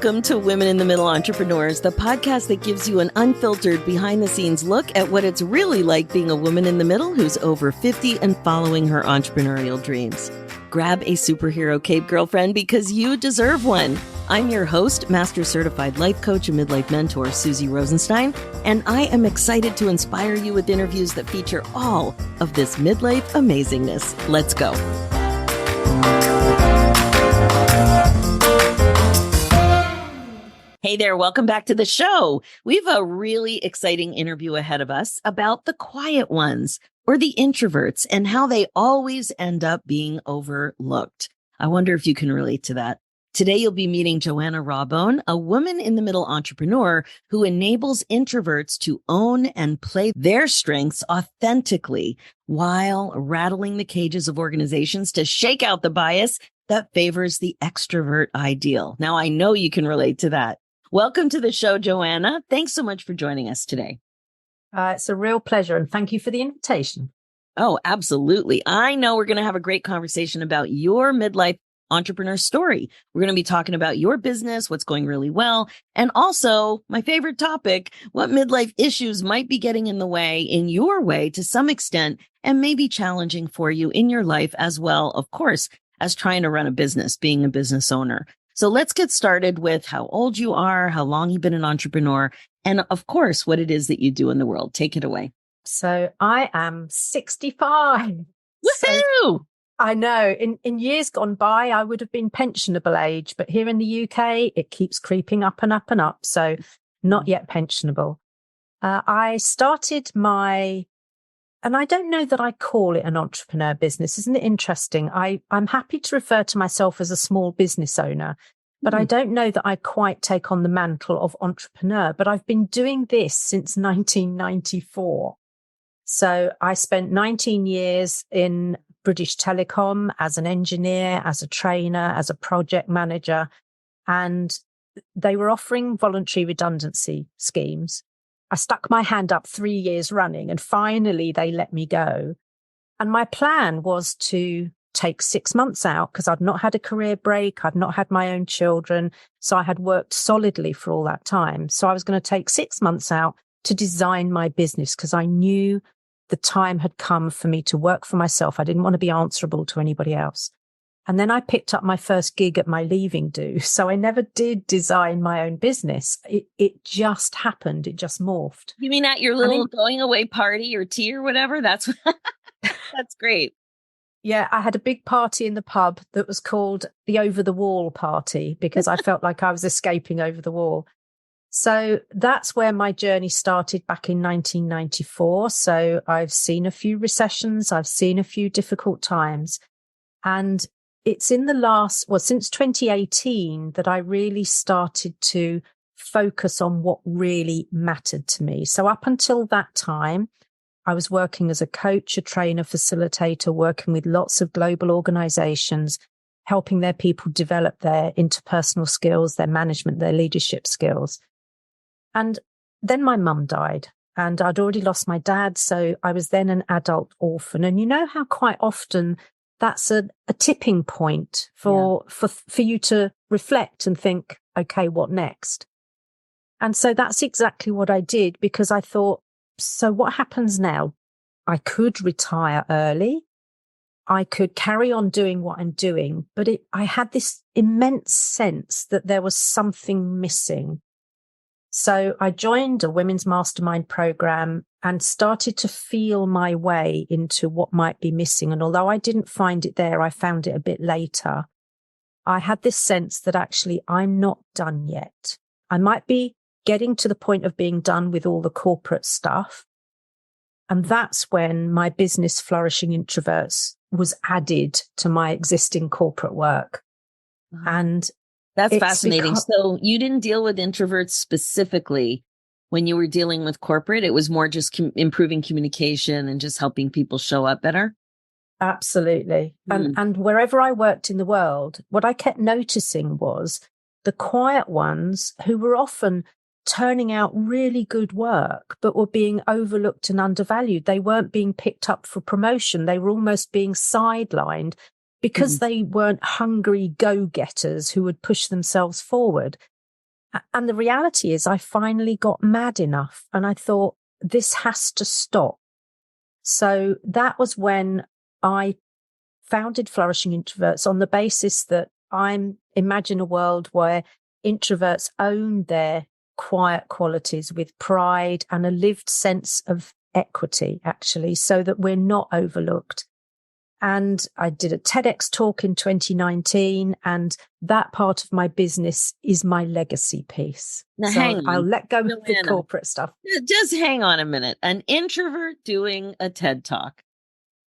Welcome to Women in the Middle Entrepreneurs, the podcast that gives you an unfiltered behind-the-scenes look at what it's really like being a woman in the middle who's over 50 and following her entrepreneurial dreams. Grab a superhero cape, girlfriend, because you deserve one. I'm your host, Master Certified Life Coach and Midlife Mentor, Suzy Rosenstein, and I am excited to inspire you with interviews that feature all of this midlife amazingness. Let's go. Hey there, welcome back to the show. We have a really exciting interview ahead of us about the quiet ones, or the introverts, and how they always end up being overlooked. I wonder if you can relate to that. Today, you'll be meeting Joanna Rawbone, a woman in the middle entrepreneur who enables introverts to own and play their strengths authentically while rattling the cages of organizations to shake out the bias that favors the extrovert ideal. Now, I know you can relate to that. Welcome to the show, Joanna. Thanks so much for joining us today. It's a real pleasure, and thank you for the invitation. Oh, absolutely. I know we're going to have a great conversation about your midlife entrepreneur story. We're going to be talking about your business, what's going really well, and also my favorite topic, what midlife issues might be getting in the way, in your way to some extent, and maybe challenging for you in your life as well, of course, as trying to run a business, being a business owner. So let's get started with how old you are, how long you've been an entrepreneur, and of course, what it is that you do in the world. Take it away. So I am 65. Woohoo! So I know in years gone by, I would have been pensionable age, but here in the UK, it keeps creeping up and up and up. So not yet pensionable. I started and I don't know that I call it an entrepreneur business. Isn't it interesting? I'm happy to refer to myself as a small business owner, but I don't know that I quite take on the mantle of entrepreneur. But I've been doing this since 1994. So I spent 19 years in British Telecom as an engineer, as a trainer, as a project manager, and they were offering voluntary redundancy schemes. I stuck my hand up 3 years running, and finally they let me go. And my plan was to take 6 months out because I'd not had a career break. I'd not had my own children. So I had worked solidly for all that time. So I was going to take 6 months out to design my business because I knew the time had come for me to work for myself. I didn't want to be answerable to anybody else. And then I picked up my first gig at my leaving do. So I never did design my own business. It just happened. It just morphed. You mean at your little going away party or tea or whatever? That's great. Yeah, I had a big party in the pub that was called the Over the Wall party because I felt like I was escaping over the wall. So that's where my journey started back in 1994. So I've seen a few recessions. I've seen a few difficult times. And it's in since 2018 that I really started to focus on what really mattered to me. So up until that time, I was working as a coach, a trainer, facilitator, working with lots of global organizations, helping their people develop their interpersonal skills, their management, their leadership skills. And then my mum died and I'd already lost my dad. So I was then an adult orphan. And you know how quite often that's a tipping point for you to reflect and think, okay, what next? And so that's exactly what I did because I thought, so what happens now? I could retire early. I could carry on doing what I'm doing, but I had this immense sense that there was something missing. So I joined a women's mastermind program and started to feel my way into what might be missing. And although I didn't find it there, I found it a bit later. I had this sense that actually I'm not done yet. I might be getting to the point of being done with all the corporate stuff. And that's when my business, Flourishing Introverts, was added to my existing corporate work. And that's fascinating. So you didn't deal with introverts specifically when you were dealing with corporate. It was more just improving communication and just helping people show up better. Absolutely. And wherever I worked in the world, what I kept noticing was the quiet ones who were often turning out really good work, but were being overlooked and undervalued. They weren't being picked up for promotion. They were almost being sidelined because they weren't hungry go-getters who would push themselves forward. And the reality is I finally got mad enough and I thought, this has to stop. So that was when I founded Flourishing Introverts on the basis that imagine a world where introverts own their quiet qualities with pride and a lived sense of equity, actually, so that we're not overlooked. And I did a TEDx talk in 2019, and that part of my business is my legacy piece. Now, so hang on, I'll let go Joanna, of the corporate stuff. Just hang on a minute. An introvert doing a TED Talk,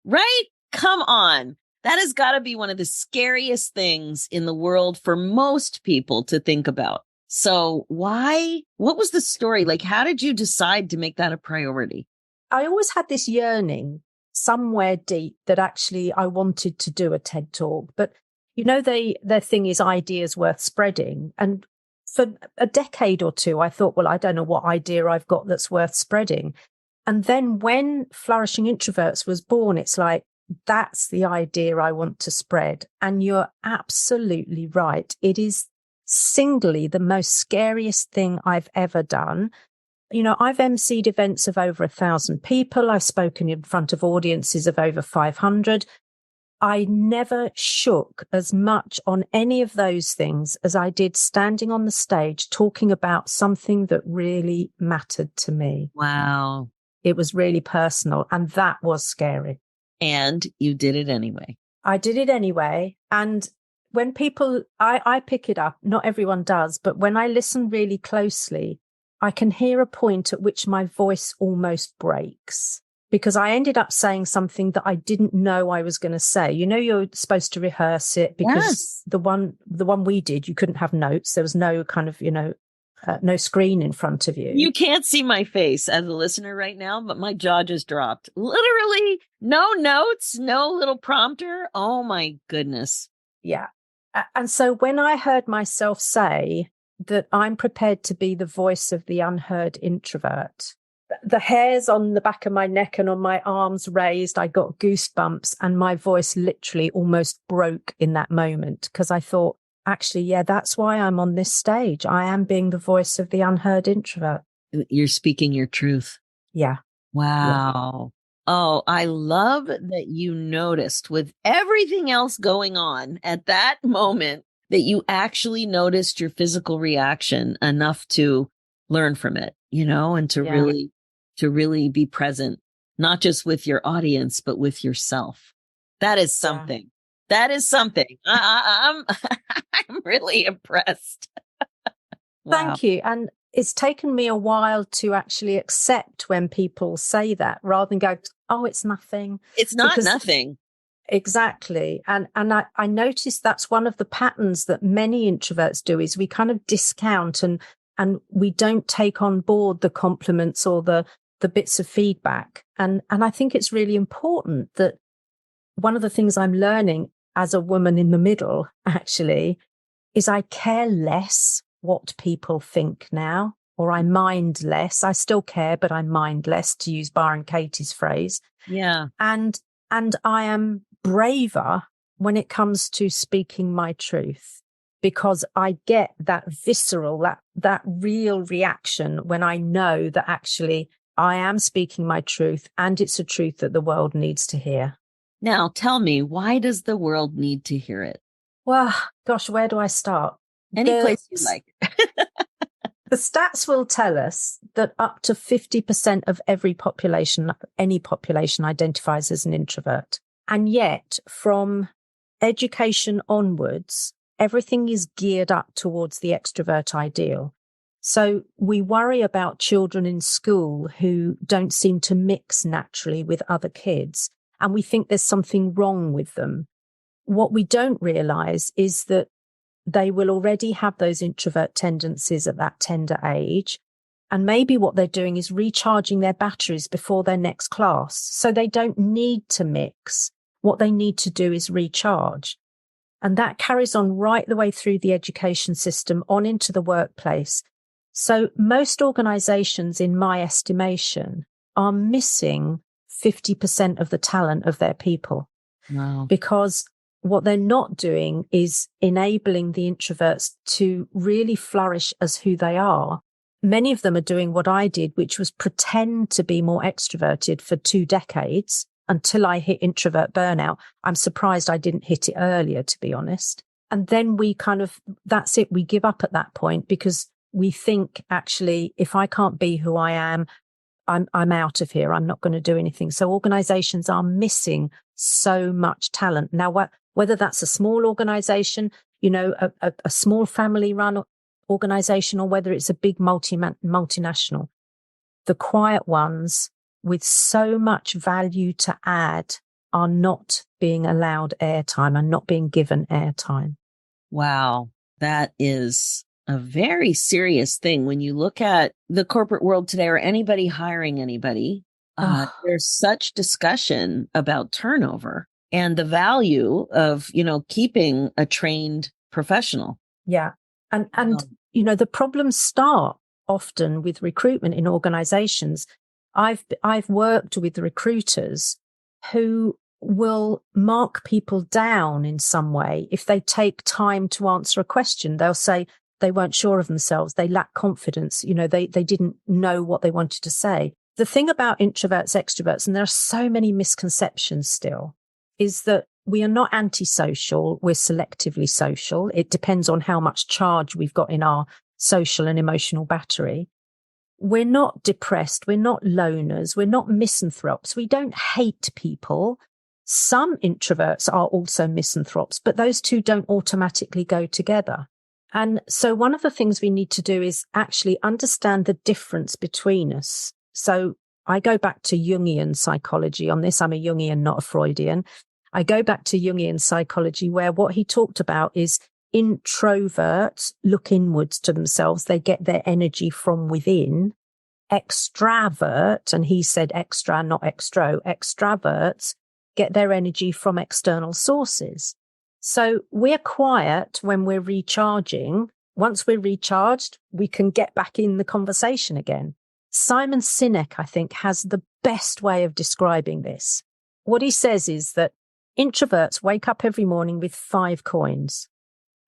right? Come on. That has got to be one of the scariest things in the world for most people to think about. So why? What was the story? Like, how did you decide to make that a priority? I always had this yearning somewhere deep that actually I wanted to do a TED Talk. But, you know, their thing is ideas worth spreading. And for a decade or two, I thought, well, I don't know what idea I've got that's worth spreading. And then when Flourishing Introverts was born, it's like, that's the idea I want to spread. And you're absolutely right. It is singly the most scariest thing I've ever done. You know, I've emceed events of over 1,000 people. I've spoken in front of audiences of over 500. I never shook as much on any of those things as I did standing on the stage talking about something that really mattered to me. Wow. It was really personal, and that was scary. And you did it anyway. I did it anyway. And when people, I pick it up, not everyone does, but when I listen really closely, I can hear a point at which my voice almost breaks because I ended up saying something that I didn't know I was going to say. You know, you're supposed to rehearse it because the one we did, you couldn't have notes. There was no kind of, no screen in front of you. You can't see my face as a listener right now, but my jaw just dropped. Literally no notes, no little prompter. Oh my goodness. Yeah. And so when I heard myself say that I'm prepared to be the voice of the unheard introvert, the hairs on the back of my neck and on my arms raised, I got goosebumps and my voice literally almost broke in that moment because I thought, actually, yeah, that's why I'm on this stage. I am being the voice of the unheard introvert. You're speaking your truth. Yeah. Wow. Yeah. Oh, I love that you noticed with everything else going on at that moment that you actually noticed your physical reaction enough to learn from it, and to really be present, not just with your audience, but with yourself. That is something. Yeah. That is something. I'm really impressed. Wow. Thank you. And it's taken me a while to actually accept when people say that rather than go, oh, it's nothing. It's not nothing. Exactly. And I noticed that's one of the patterns that many introverts do is we kind of discount and we don't take on board the compliments or the bits of feedback. And I think it's really important that one of the things I'm learning as a woman in the middle, actually, is I care less what people think now, or I mind less. I still care, but I mind less, to use Byron Katie's phrase. Yeah. And I am braver when it comes to speaking my truth, because I get that visceral, that real reaction when I know that actually I am speaking my truth and it's a truth that the world needs to hear. Now, tell me, why does the world need to hear it? Well, gosh, where do I start? Any place you like. The stats will tell us that up to 50% of any population identifies as an introvert. And yet, from education onwards, everything is geared up towards the extrovert ideal. So we worry about children in school who don't seem to mix naturally with other kids, and we think there's something wrong with them. What we don't realize is that they will already have those introvert tendencies at that tender age. And maybe what they're doing is recharging their batteries before their next class. So they don't need to mix. What they need to do is recharge. And that carries on right the way through the education system on into the workplace. So most organizations, in my estimation, are missing 50% of the talent of their people. Wow. Because what they're not doing is enabling the introverts to really flourish as who they are. Many of them are doing what I did, which was pretend to be more extroverted for 2 decades until I hit introvert burnout. I'm surprised I didn't hit it earlier, to be honest. And then we that's it. We give up at that point because we think, actually, if I can't be who I am, I'm out of here. I'm not going to do anything. So organizations are missing so much talent. Now, whether that's a small organization, a small family run organization, or whether it's a big multinational, the quiet ones with so much value to add are not being allowed airtime and not being given airtime. Wow. That is a very serious thing when you look at the corporate world today, or anybody hiring anybody. There's such discussion about turnover and the value of, keeping a trained professional. Yeah. And the problems start often with recruitment in organizations. I've worked with recruiters who will mark people down in some way. If they take time to answer a question, they'll say they weren't sure of themselves. They lack confidence. They didn't know what they wanted to say. The thing about introverts, extroverts, and there are so many misconceptions still, is that we are not antisocial. We're selectively social. It depends on how much charge we've got in our social and emotional battery. We're not depressed. We're not loners. We're not misanthropes. We don't hate people. Some introverts are also misanthropes, but those two don't automatically go together. And so one of the things we need to do is actually understand the difference between us. So I go back to Jungian psychology on this. I'm a Jungian, not a Freudian. I go back to Jungian psychology, where what he talked about is introverts look inwards to themselves. They get their energy from within. Extravert, and he said extra, not extro, extraverts get their energy from external sources. So we're quiet when we're recharging. Once we're recharged, we can get back in the conversation again. Simon Sinek, I think, has the best way of describing this. What he says is that introverts wake up every morning with 5 coins,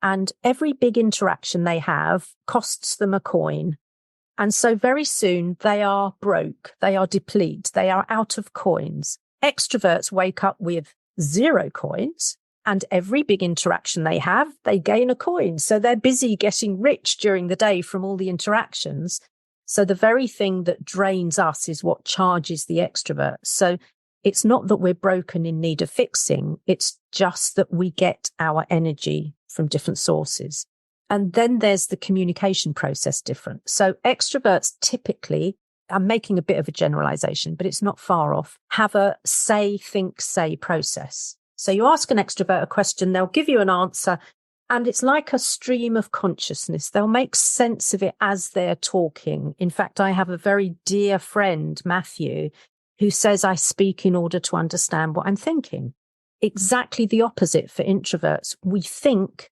and every big interaction they have costs them a coin. And so very soon they are broke, they are depleted, they are out of coins. Extroverts wake up with 0 coins, and every big interaction they have, they gain a coin. So they're busy getting rich during the day from all the interactions. So the very thing that drains us is what charges the extrovert. So it's not that we're broken in need of fixing. It's just that we get our energy from different sources. And then there's the communication process different. So extroverts typically, I'm making a bit of a generalization, but it's not far off, have a say, think, say process. So you ask an extrovert a question, they'll give you an answer, and it's like a stream of consciousness. They'll make sense of it as they're talking. In fact, I have a very dear friend, Matthew, who says I speak in order to understand what I'm thinking. Exactly the opposite for introverts. We think,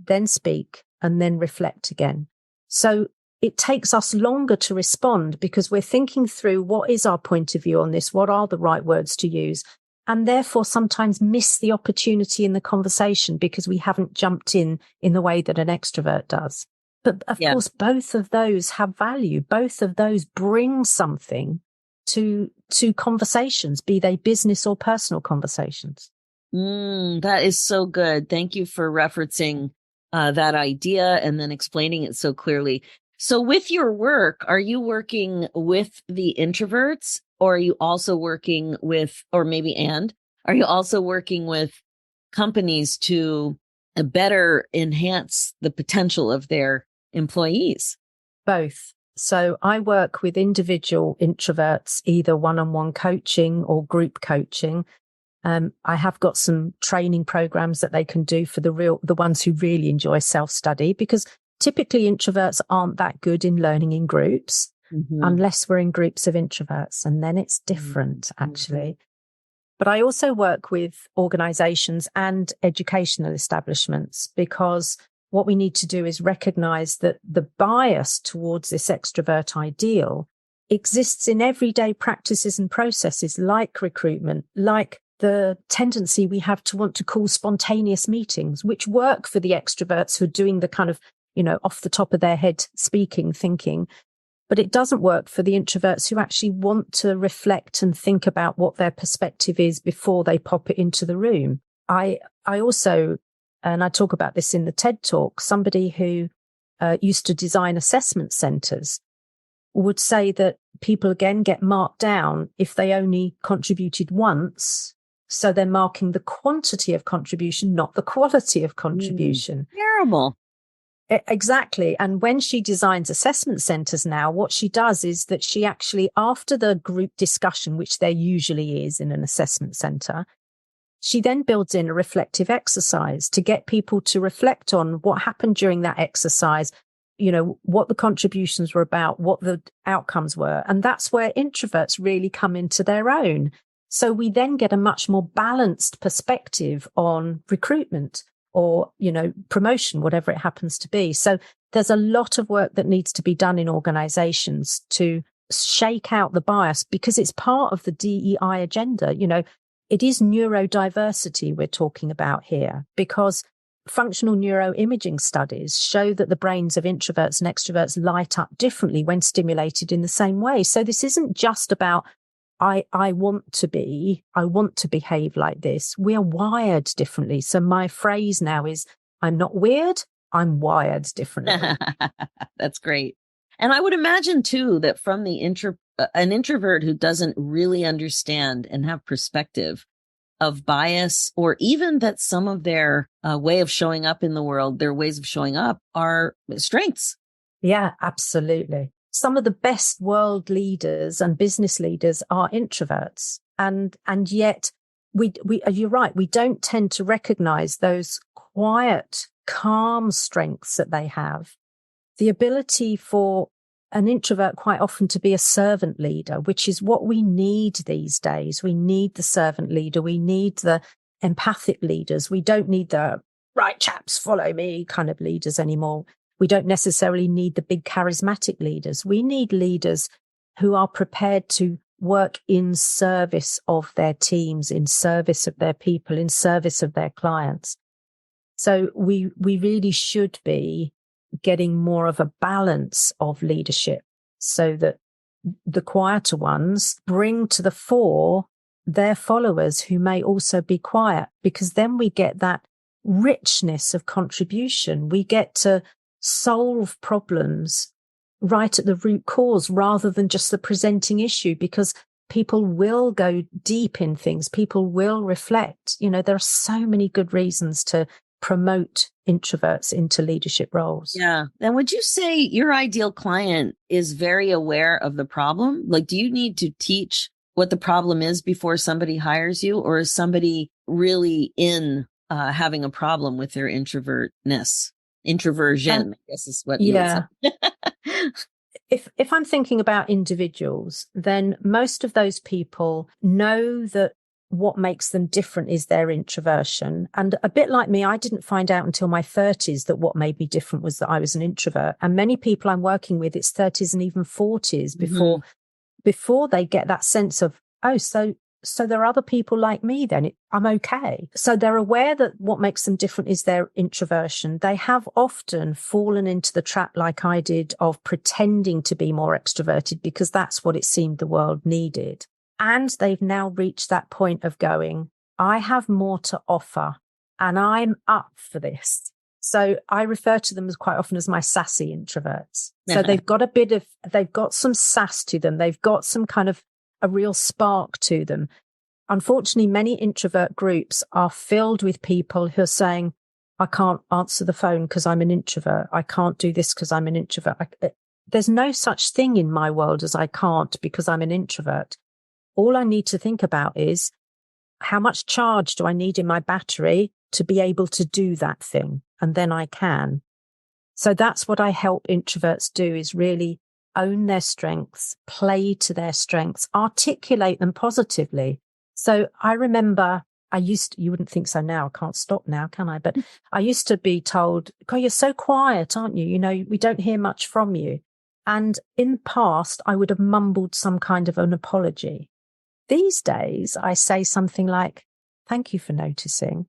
then speak, and then reflect again. So it takes us longer to respond because we're thinking through what is our point of view on this, what are the right words to use, and therefore sometimes miss the opportunity in the conversation because we haven't jumped in the way that an extrovert does. But of course, both of those have value. Both of those bring something to conversations, be they business or personal conversations. That is so good. Thank you for referencing that idea and then explaining it so clearly. So with your work, are you working with the introverts, or are you also working with, are you also working with companies to better enhance the potential of their employees? Both. So I work with individual introverts, either one-on-one coaching or group coaching. I have got some training programs that they can do for the ones who really enjoy self-study, because typically introverts aren't that good in learning in groups unless we're in groups of introverts, and then it's different actually. But I also work with organizations and educational establishments, because what we need to do is recognize that the bias towards this extrovert ideal exists in everyday practices and processes like recruitment, like the tendency we have to want to call spontaneous meetings, which work for the extroverts who are doing the kind of, off the top of their head speaking, thinking. But it doesn't work for the introverts who actually want to reflect and think about what their perspective is before they pop it into the room. I also, and I talk about this in the TED Talk, somebody who used to design assessment centers would say that people again get marked down if they only contributed once. So they're marking the quantity of contribution, not the quality of contribution. Terrible. Exactly. And when she designs assessment centers now, what she does is that she actually, after the group discussion, which there usually is in an assessment center, she then builds in a reflective exercise to get people to reflect on what happened during that exercise, what the contributions were about, what the outcomes were. And that's where introverts really come into their own. So we then get a much more balanced perspective on recruitment or, promotion, whatever it happens to be. So there's a lot of work that needs to be done in organizations to shake out the bias, because it's part of the DEI agenda. It is neurodiversity we're talking about here, because functional neuroimaging studies show that the brains of introverts and extroverts light up differently when stimulated in the same way. So this isn't just about I want to behave like this. We are wired differently. So my phrase now is, I'm not weird, I'm wired differently. That's great. And I would imagine too that from an introvert who doesn't really understand and have perspective of bias, or even that some of their way of showing up in the world, their ways of showing up are strengths. Yeah, absolutely. Some of the best world leaders and business leaders are introverts. And yet you're right. We don't tend to recognize those quiet, calm strengths that they have. The ability for an introvert quite often to be a servant leader, which is what we need these days. We need the servant leader. We need the empathic leaders. We don't need the right chaps, follow me kind of leaders anymore. We don't necessarily need the big charismatic leaders. We need leaders who are prepared to work in service of their teams, in service of their people, in service of their clients. So we really should be getting more of a balance of leadership so that the quieter ones bring to the fore their followers who may also be quiet, because then we get that richness of contribution. We get to solve problems right at the root cause rather than just the presenting issue, because people will go deep in things. People will reflect. There are so many good reasons to promote introverts into leadership roles. Yeah. And would you say your ideal client is very aware of the problem? Like, do you need to teach what the problem is before somebody hires you, or is somebody really in having a problem with their introversion, I guess is what you would say. If I'm thinking about individuals, then most of those people know that what makes them different is their introversion. And a bit like me, I didn't find out until my 30s that what made me different was that I was an introvert. And many people I'm working with, it's 30s and even 40s before they get that sense of, oh, so there are other people like me then. I'm okay. So they're aware that what makes them different is their introversion. They have often fallen into the trap, like I did, of pretending to be more extroverted because that's what it seemed the world needed. And they've now reached that point of going, I have more to offer and I'm up for this. So I refer to them as quite often as my sassy introverts. So they've got some sass to them. They've got some kind of a real spark to them. Unfortunately, many introvert groups are filled with people who are saying, I can't answer the phone because I'm an introvert. I can't do this because I'm an introvert. There's no such thing in my world as I can't because I'm an introvert. All I need to think about is how much charge do I need in my battery to be able to do that thing? And then I can. So that's what I help introverts do, is really own their strengths, play to their strengths, articulate them positively. So I remember you wouldn't think so now, I can't stop now, can I? But I used to be told, God, you're so quiet, aren't you? We don't hear much from you. And in the past, I would have mumbled some kind of an apology. These days, I say something like, Thank you for noticing.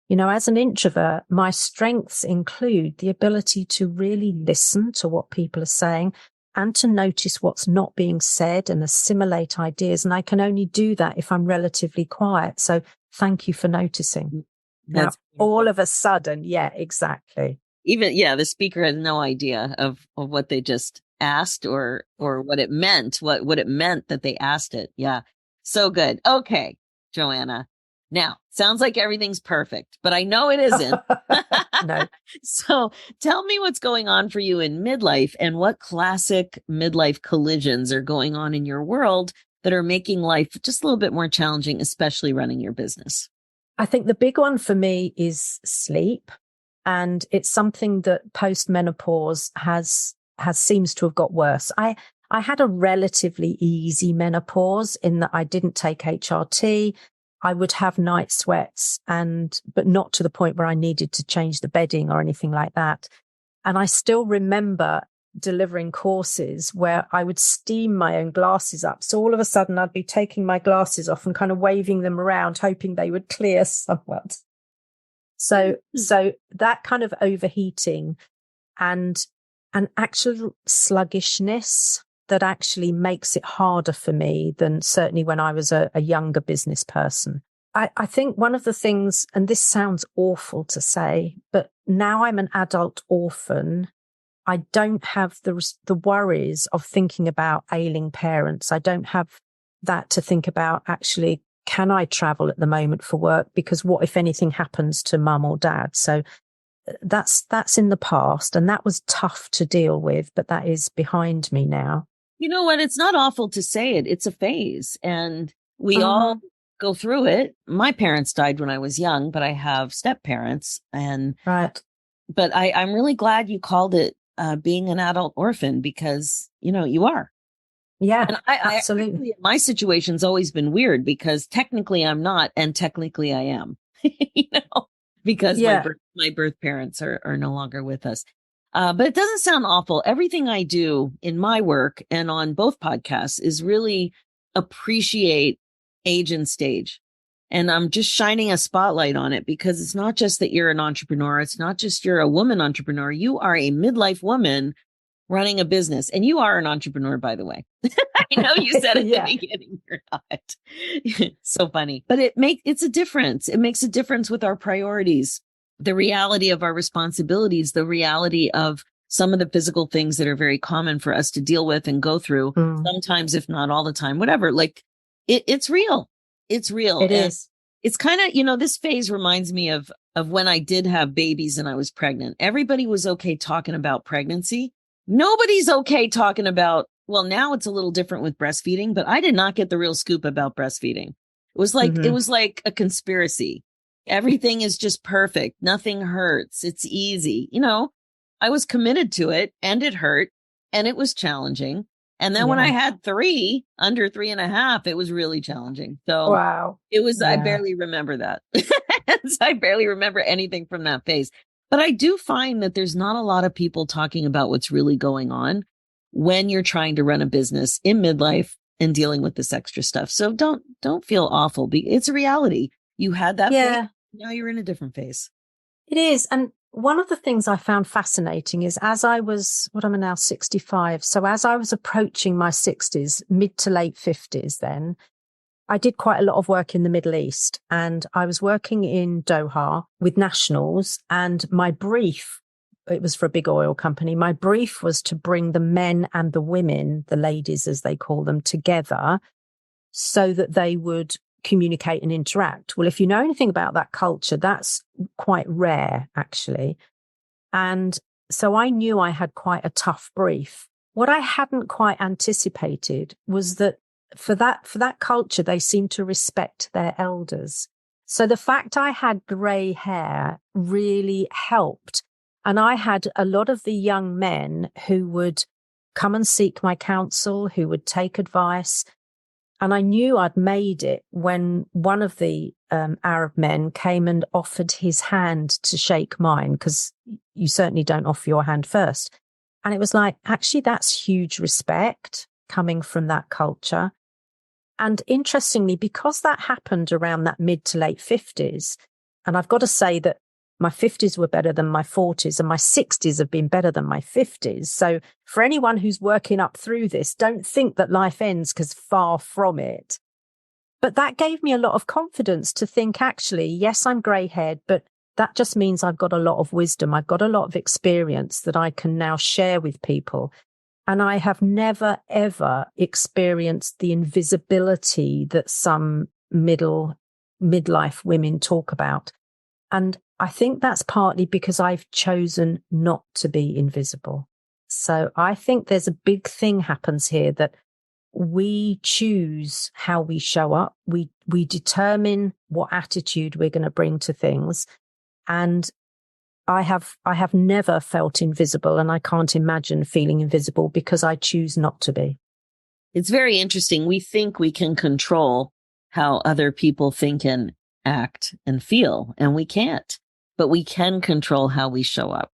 You know, as an introvert, my strengths include the ability to really listen to what people are saying and to notice what's not being said and assimilate ideas. And I can only do that if I'm relatively quiet. So thank you for noticing. That's now, all of a sudden, yeah, exactly. Even, the speaker has no idea of what they just asked or what it meant, what it meant that they asked it. Yeah. So good. Okay, Joanna. Now, sounds like everything's perfect, but I know it isn't. No. So tell me what's going on for you in midlife and what classic midlife collisions are going on in your world that are making life just a little bit more challenging, especially running your business. I think the big one for me is sleep. And it's something that post-menopause has seems to have got worse. I had a relatively easy menopause in that I didn't take HRT. I would have night sweats but not to the point where I needed to change the bedding or anything like that. And I still remember delivering courses where I would steam my own glasses up. So all of a sudden I'd be taking my glasses off and kind of waving them around, hoping they would clear somewhat. So that kind of overheating and an actual sluggishness that actually makes it harder for me than certainly when I was a younger business person. I think one of the things, and this sounds awful to say, but now I'm an adult orphan, I don't have the worries of thinking about ailing parents. I don't have that to think about actually, can I travel at the moment for work? Because what if anything happens to mum or dad? So that's in the past, and that was tough to deal with, but that is behind me now. You know what? It's not awful to say it. It's a phase, and we all go through it. My parents died when I was young, but I have step parents, right. But I'm really glad you called it being an adult orphan, because you are. Yeah, and absolutely. My situation's always been weird because technically I'm not, and technically I am. Because my birth parents are no longer with us. But it doesn't sound awful. Everything I do in my work and on both podcasts is really appreciate age and stage. And I'm just shining a spotlight on it because it's not just that you're an entrepreneur. It's not just you're a woman entrepreneur. You are a midlife woman running a business. And you are an entrepreneur, by the way. I know you said at the beginning you're not. So funny. But it's a difference. It makes a difference with our priorities, the reality of our responsibilities, the reality of some of the physical things that are very common for us to deal with and go through, sometimes, if not all the time, whatever. Like it's real. It's real. It is. It's kind of, this phase reminds me of when I did have babies and I was pregnant. Everybody was okay talking about pregnancy. Nobody's okay talking about, well, now it's a little different with breastfeeding, but I did not get the real scoop about breastfeeding. It was like a conspiracy. Everything is just perfect. Nothing hurts. It's easy. I was committed to it, and it hurt, and it was challenging. And then when I had 3, under 3.5, it was really challenging. So wow, it was, I barely remember that. So I barely remember anything from that phase. But I do find that there's not a lot of people talking about what's really going on when you're trying to run a business in midlife and dealing with this extra stuff. So don't feel awful. It's a reality. You had that phase, now you're in a different phase. It is. And one of the things I found fascinating is as I was, I'm now 65. So as I was approaching my 60s, mid to late 50s then, I did quite a lot of work in the Middle East, and I was working in Doha with nationals, and my brief, it was for a big oil company. My brief was to bring the men and the women, the ladies as they call them, together so that they would communicate and interact. Well, if you know anything about that culture, that's quite rare actually. And so I knew I had quite a tough brief. What I hadn't quite anticipated was that for that culture, they seem to respect their elders. So the fact I had grey hair really helped. And I had a lot of the young men who would come and seek my counsel, who would take advice. And I knew I'd made it when one of the Arab men came and offered his hand to shake mine, because you certainly don't offer your hand first. And it was like, actually, that's huge respect coming from that culture. And interestingly, because that happened around that mid to late 50s, and I've got to say that my 50s were better than my 40s and my 60s have been better than my 50s. So for anyone who's working up through this, don't think that life ends, because far from it. But that gave me a lot of confidence to think, actually, yes, I'm grey-haired, but that just means I've got a lot of wisdom. I've got a lot of experience that I can now share with people. And I have never, ever experienced the invisibility that some midlife women talk about. And I think that's partly because I've chosen not to be invisible. So I think there's a big thing happens here, that we choose how we show up. We determine what attitude we're going to bring to things. And I have never felt invisible, and I can't imagine feeling invisible because I choose not to be. It's very interesting. We think we can control how other people think and act and feel, and we can't, but we can control how we show up.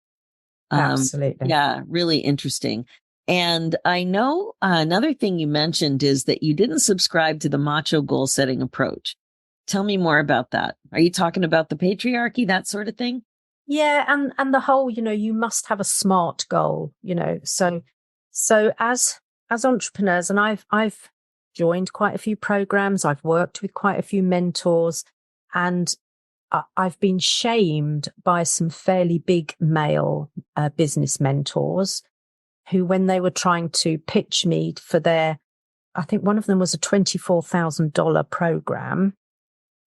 Absolutely. Yeah, really interesting. And I know another thing you mentioned is that you didn't subscribe to the macho goal setting approach. Tell me more about that. Are you talking about the patriarchy, that sort of thing? Yeah, and the whole, you must have a SMART goal, So as entrepreneurs, and I've joined quite a few programs, I've worked with quite a few mentors, and I've been shamed by some fairly big male business mentors who, when they were trying to pitch me for I think one of them was a $24,000 program.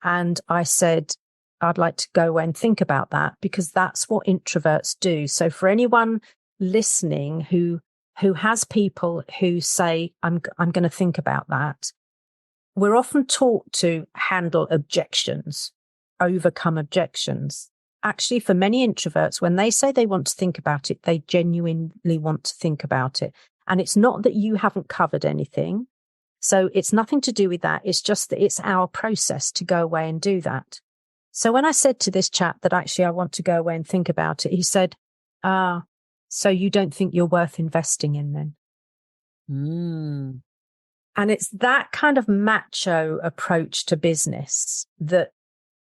And I said, I'd like to go away and think about that, because that's what introverts do. So for anyone listening who has people who say, I'm going to think about that, we're often taught to handle objections, overcome objections. Actually, for many introverts, when they say they want to think about it, they genuinely want to think about it. And it's not that you haven't covered anything. So it's nothing to do with that. It's just that it's our process to go away and do that. So when I said to this chap that actually I want to go away and think about it, he said, so you don't think you're worth investing in then? Mm. And it's that kind of macho approach to business that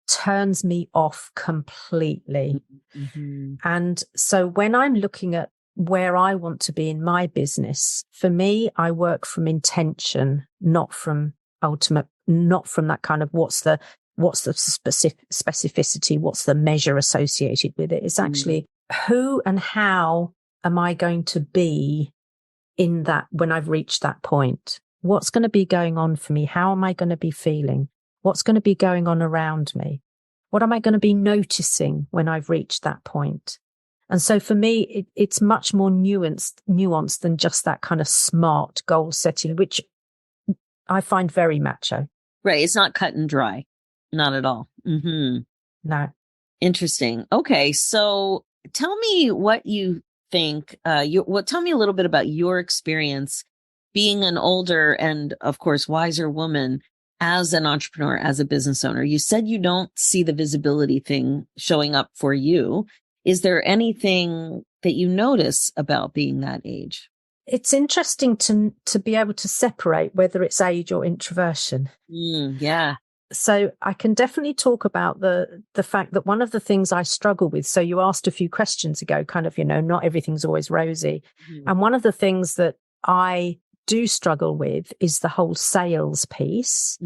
turns me off completely. Mm-hmm. And so when I'm looking at where I want to be in my business, for me, I work from intention, not from that kind of what's the specificity, what's the measure associated with it. It's actually who and how am I going to be in that when I've reached that point? What's going to be going on for me? How am I going to be feeling? What's going to be going on around me? What am I going to be noticing when I've reached that point? And so for me, it's much more nuanced than just that kind of SMART goal setting, which I find very macho. Right. It's not cut and dry. Not at all. Mm-hmm. No. Interesting. Okay. So tell me what you think. Tell me a little bit about your experience being an older and, of course, wiser woman as an entrepreneur, as a business owner. You said you don't see the visibility thing showing up for you. Is there anything that you notice about being that age? It's interesting to be able to separate whether it's age or introversion. Yeah. So I can definitely talk about the fact that one of the things I struggle with, so you asked a few questions ago, kind of, not everything's always rosy. Mm-hmm. And one of the things that I do struggle with is the whole sales piece,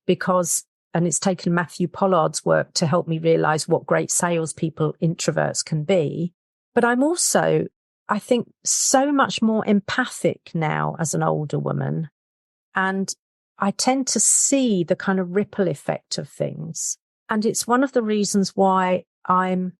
because, and it's taken Matthew Pollard's work to help me realize what great salespeople introverts can be. But I'm also, I think, so much more empathic now as an older woman. And I tend to see the kind of ripple effect of things. And it's one of the reasons why I'm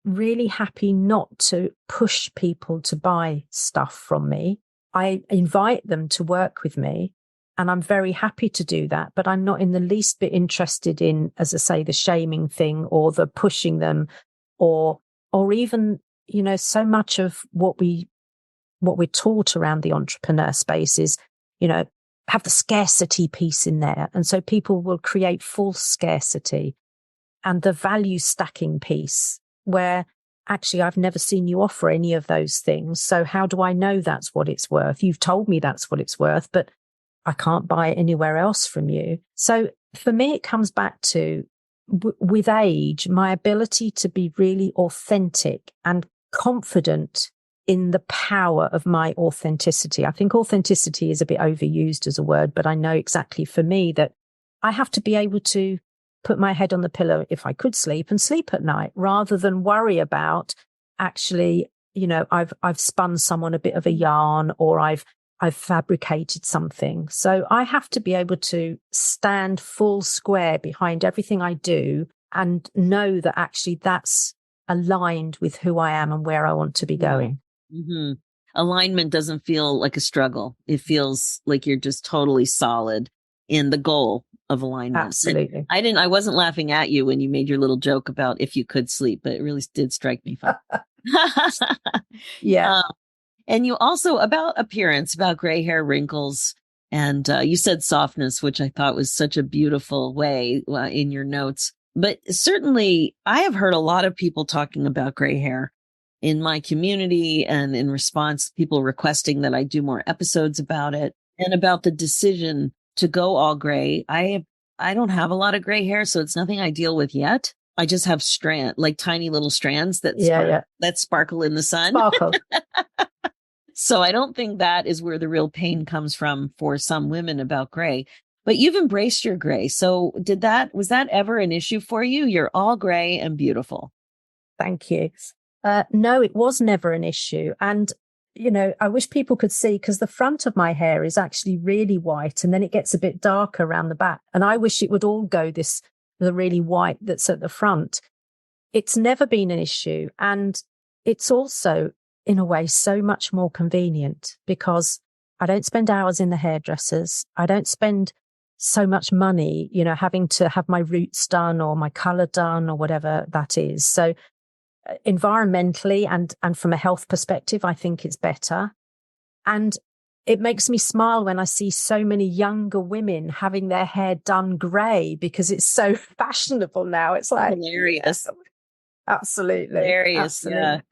really happy not to push people to buy stuff from me. I invite them to work with me, and I'm very happy to do that. But I'm not in the least bit interested in, as I say, the shaming thing or the pushing them, or even, so much of what we're taught around the entrepreneur space is, have the scarcity piece in there. And so people will create false scarcity, and the value stacking piece where actually I've never seen you offer any of those things. So how do I know that's what it's worth? You've told me that's what it's worth, but I can't buy it anywhere else from you. So for me, it comes back to with age, my ability to be really authentic and confident in the power of my authenticity. I think authenticity is a bit overused as a word, but I know exactly for me that I have to be able to put my head on the pillow if I could sleep and sleep at night rather than worry about actually, I've spun someone a bit of a yarn or I've fabricated something. So I have to be able to stand full square behind everything I do and know that actually that's aligned with who I am and where I want to be going. Mm-hmm. Alignment doesn't feel like a struggle. It feels like you're just totally solid in the goal of alignment. Absolutely. And I wasn't laughing at you when you made your little joke about if you could sleep, but it really did strike me fun. Yeah. And you also about appearance, about gray hair, wrinkles, and you said softness, which I thought was such a beautiful way in your notes. But certainly I have heard a lot of people talking about gray hair in my community and in response, people requesting that I do more episodes about it and about the decision to go all gray. I don't have a lot of gray hair, so it's nothing I deal with yet. I just have tiny little strands that sparkle in the sun. Sparkle. So I don't think that is where the real pain comes from for some women about gray. But you've embraced your gray. So was that ever an issue for you? You're all gray and beautiful. Thank you. No, it was never an issue. And, I wish people could see because the front of my hair is actually really white and then it gets a bit darker around the back. And I wish it would all go the really white that's at the front. It's never been an issue. And it's also, in a way, so much more convenient because I don't spend hours in the hairdressers. I don't spend so much money, having to have my roots done or my color done or whatever that is. So environmentally and from a health perspective, I think it's better. And it makes me smile when I see so many younger women having their hair done grey because it's so fashionable now. It's like hilarious. Absolutely. Hilarious. Absolutely.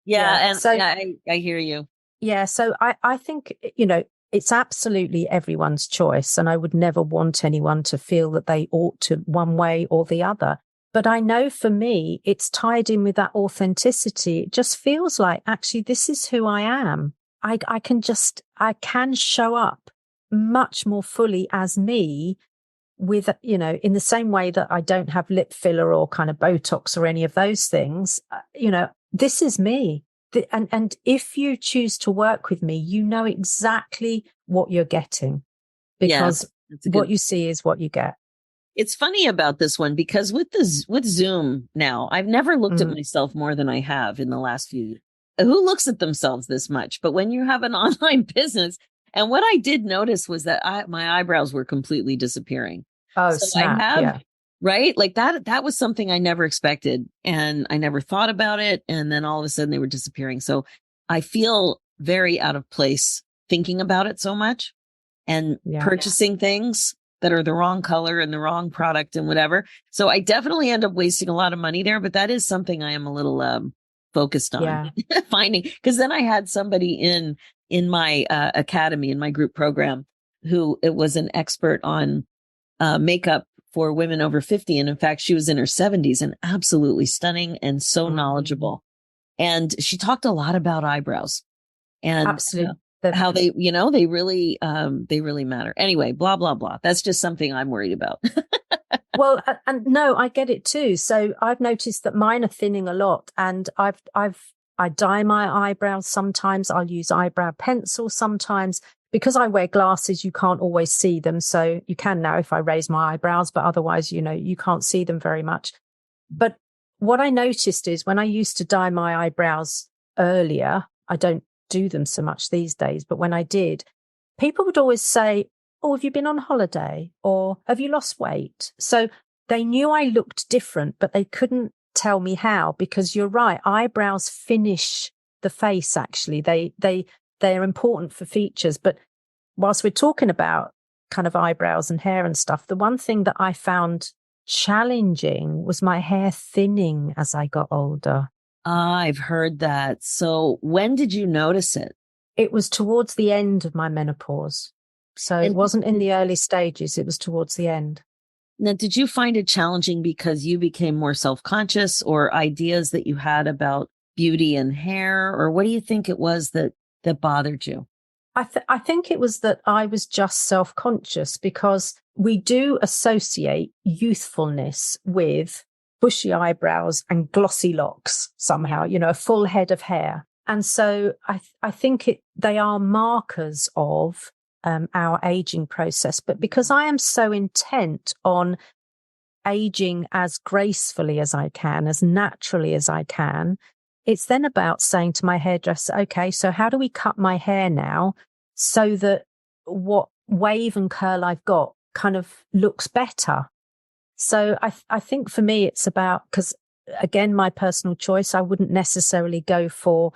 Yeah. And so, I hear you. Yeah. So I think, it's absolutely everyone's choice. And I would never want anyone to feel that they ought to one way or the other. But I know for me, it's tied in with that authenticity. It just feels like, actually, this is who I am. I can show up much more fully as me with, in the same way that I don't have lip filler or kind of Botox or any of those things. This is me. And if you choose to work with me, you know exactly what you're getting because what you see is what you get. It's funny about this one because with Zoom now, I've never looked at myself more than I have in the last few years. Who looks at themselves this much? But when you have an online business, and what I did notice was that my eyebrows were completely disappearing. Oh, so snap, right? Like that was something I never expected and I never thought about it. And then all of a sudden they were disappearing. So I feel very out of place thinking about it so much and purchasing things that are the wrong color and the wrong product and whatever. So I definitely end up wasting a lot of money there, but that is something I am a little focused on finding, because then I had somebody in my academy, in my group program, who it was an expert on makeup for women over 50. And in fact, she was in her 70s and absolutely stunning and so knowledgeable. And she talked a lot about eyebrows and absolutely. How they, they really matter. Anyway, blah, blah, blah. That's just something I'm worried about. Well, and no, I get it too. So I've noticed that mine are thinning a lot and I dye my eyebrows. Sometimes I'll use eyebrow pencil. Sometimes because I wear glasses, you can't always see them. So you can now if I raise my eyebrows, but otherwise, you can't see them very much. But what I noticed is when I used to dye my eyebrows earlier, I don't do them so much these days, but when I did, people would always say, "Oh, have you been on holiday?" or "Have you lost weight?" So they knew I looked different, but they couldn't tell me how, because you're right, eyebrows finish the face. Actually, they're important for features. But whilst we're talking about kind of eyebrows and hair and stuff, the one thing that I found challenging was my hair thinning as I got older. I've heard that. So when did you notice it? It was towards the end of my menopause. So it And wasn't in the early stages, it was towards the end. now, did you find it challenging because you became more self-conscious, or ideas that you had about beauty and hair, or what do you think it was that bothered you? I think it was that I was just self-conscious, because we do associate youthfulness with bushy eyebrows and glossy locks somehow, a full head of hair. And so I think they are markers of our aging process. But because I am so intent on aging as gracefully as I can, as naturally as I can, it's then about saying to my hairdresser, okay, so how do we cut my hair now so that what wave and curl I've got kind of looks better? So I think for me, it's about, because again, my personal choice, I wouldn't necessarily go for,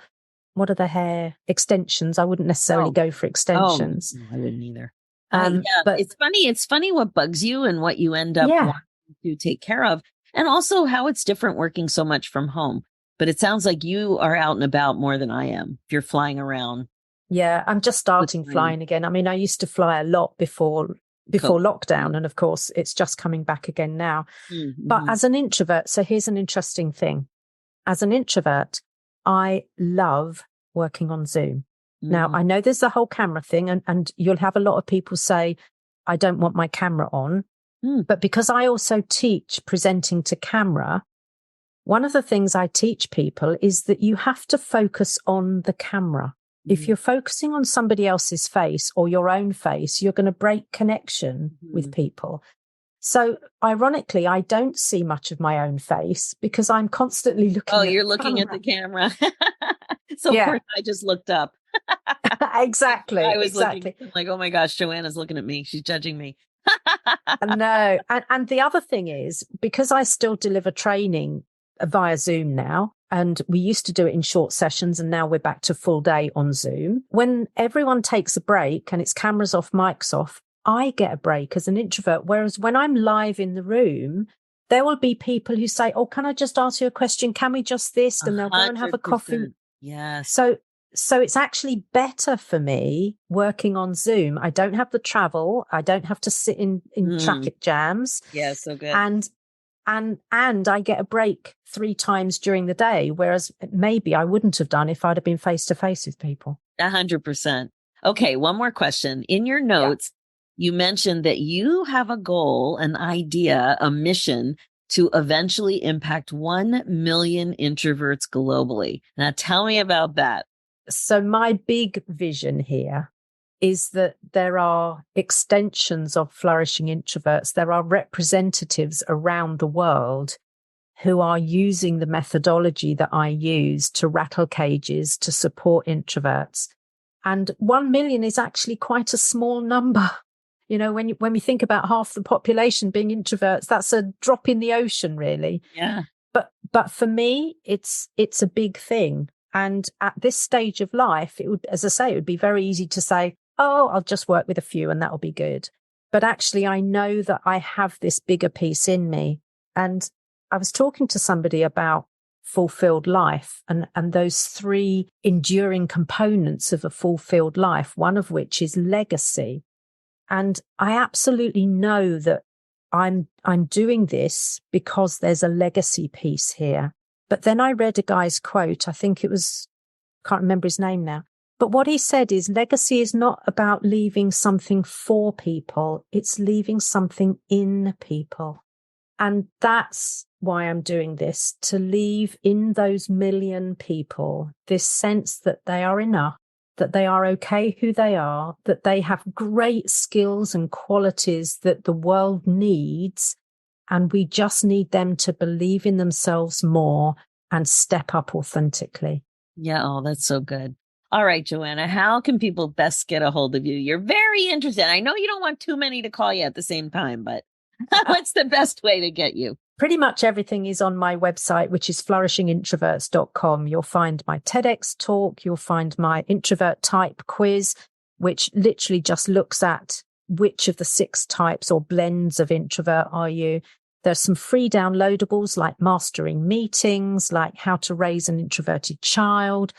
what are the hair extensions? I wouldn't necessarily go for extensions. I wouldn't either. But it's funny what bugs you and what you end up wanting to take care of, and also how it's different working so much from home. But it sounds like you are out and about more than I am. If you're flying around. Yeah, I'm just starting flying again. I mean, I used to fly a lot before lockdown, and of course it's just coming back again now. Mm-hmm. But as an introvert, so here's an interesting thing. As an introvert, I love working on Zoom. Mm-hmm. Now, I know there's the whole camera thing, and you'll have a lot of people say, I don't want my camera on. But because I also teach presenting to camera, one of the things I teach people is that you have to focus on the camera. If you're focusing on somebody else's face or your own face, you're going to break connection with people. So ironically, I don't see much of my own face because I'm constantly looking at you're looking at the camera. So of course I just looked up. Exactly. I was looking like, oh my gosh, Joanna's looking at me. She's judging me. No. And the other thing is, because I still deliver training via Zoom now, and we used to do it in short sessions, and now we're back to full day on Zoom. When everyone takes a break and it's cameras off, mics off, I get a break as an introvert. Whereas when I'm live in the room, there will be people who say, oh, can I just ask you a question? Can we just this? And they'll go and have a coffee. Yes. So it's actually better for me working on Zoom. I don't have the travel. I don't have to sit in traffic jams. Yeah, so good. And I get a break 3 times during the day, whereas maybe I wouldn't have done if I'd have been face to face with people. 100%. Okay, one more question. In your notes, you mentioned that you have a goal, an idea, a mission to eventually impact 1 million introverts globally. Now, tell me about that. So my big vision here is that there are extensions of flourishing introverts. There are representatives around the world who are using the methodology that I use to rattle cages, to support introverts. And 1 million is actually quite a small number. When we think about half the population being introverts, that's a drop in the ocean, really. Yeah. But for me, it's a big thing. And at this stage of life, it would be very easy to say, oh, I'll just work with a few and that'll be good. But actually, I know that I have this bigger piece in me. And I was talking to somebody about fulfilled life and those 3 enduring components of a fulfilled life, one of which is legacy. And I absolutely know that I'm doing this because there's a legacy piece here. But then I read a guy's quote. I think it was, can't remember his name now. But what he said is legacy is not about leaving something for people. It's leaving something in people. And that's why I'm doing this, to leave in those 1 million people this sense that they are enough, that they are okay who they are, that they have great skills and qualities that the world needs. And we just need them to believe in themselves more and step up authentically. Yeah. Oh, that's so good. All right, Joanna, how can people best get a hold of you? You're very interested. I know you don't want too many to call you at the same time, but what's the best way to get you? Pretty much everything is on my website, which is flourishingintroverts.com. You'll find my TEDx talk. You'll find my introvert type quiz, which literally just looks at which of the 6 types or blends of introvert are you. There's some free downloadables like mastering meetings, like how to raise an introverted child,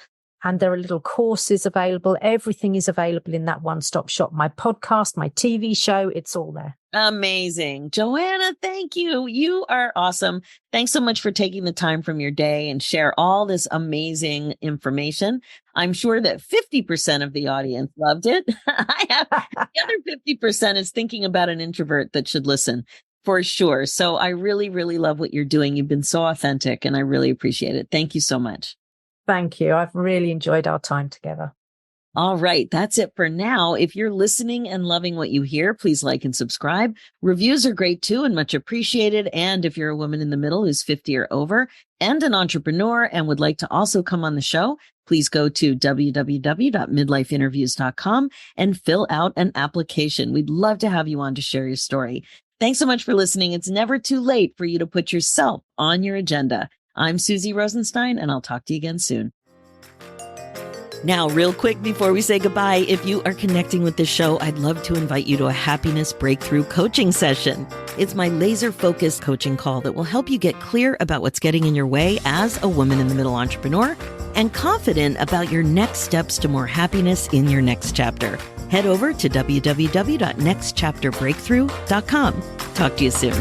And there are little courses available. Everything is available in that one-stop shop. My podcast, my TV show, it's all there. Amazing. Joanna, thank you. You are awesome. Thanks so much for taking the time from your day and share all this amazing information. I'm sure that 50% of the audience loved it. The other 50% is thinking about an introvert that should listen for sure. So I really, really love what you're doing. You've been so authentic and I really appreciate it. Thank you so much. Thank you. I've really enjoyed our time together. All right. That's it for now. If you're listening and loving what you hear, please like and subscribe. Reviews are great too and much appreciated. And if you're a woman in the middle who's 50 or over and an entrepreneur and would like to also come on the show, please go to www.midlifeinterviews.com and fill out an application. We'd love to have you on to share your story. Thanks so much for listening. It's never too late for you to put yourself on your agenda. I'm Suzy Rosenstein, and I'll talk to you again soon. Now, real quick before we say goodbye, if you are connecting with this show, I'd love to invite you to a happiness breakthrough coaching session. It's my laser-focused coaching call that will help you get clear about what's getting in your way as a woman in the middle entrepreneur and confident about your next steps to more happiness in your next chapter. Head over to www.nextchapterbreakthrough.com. Talk to you soon.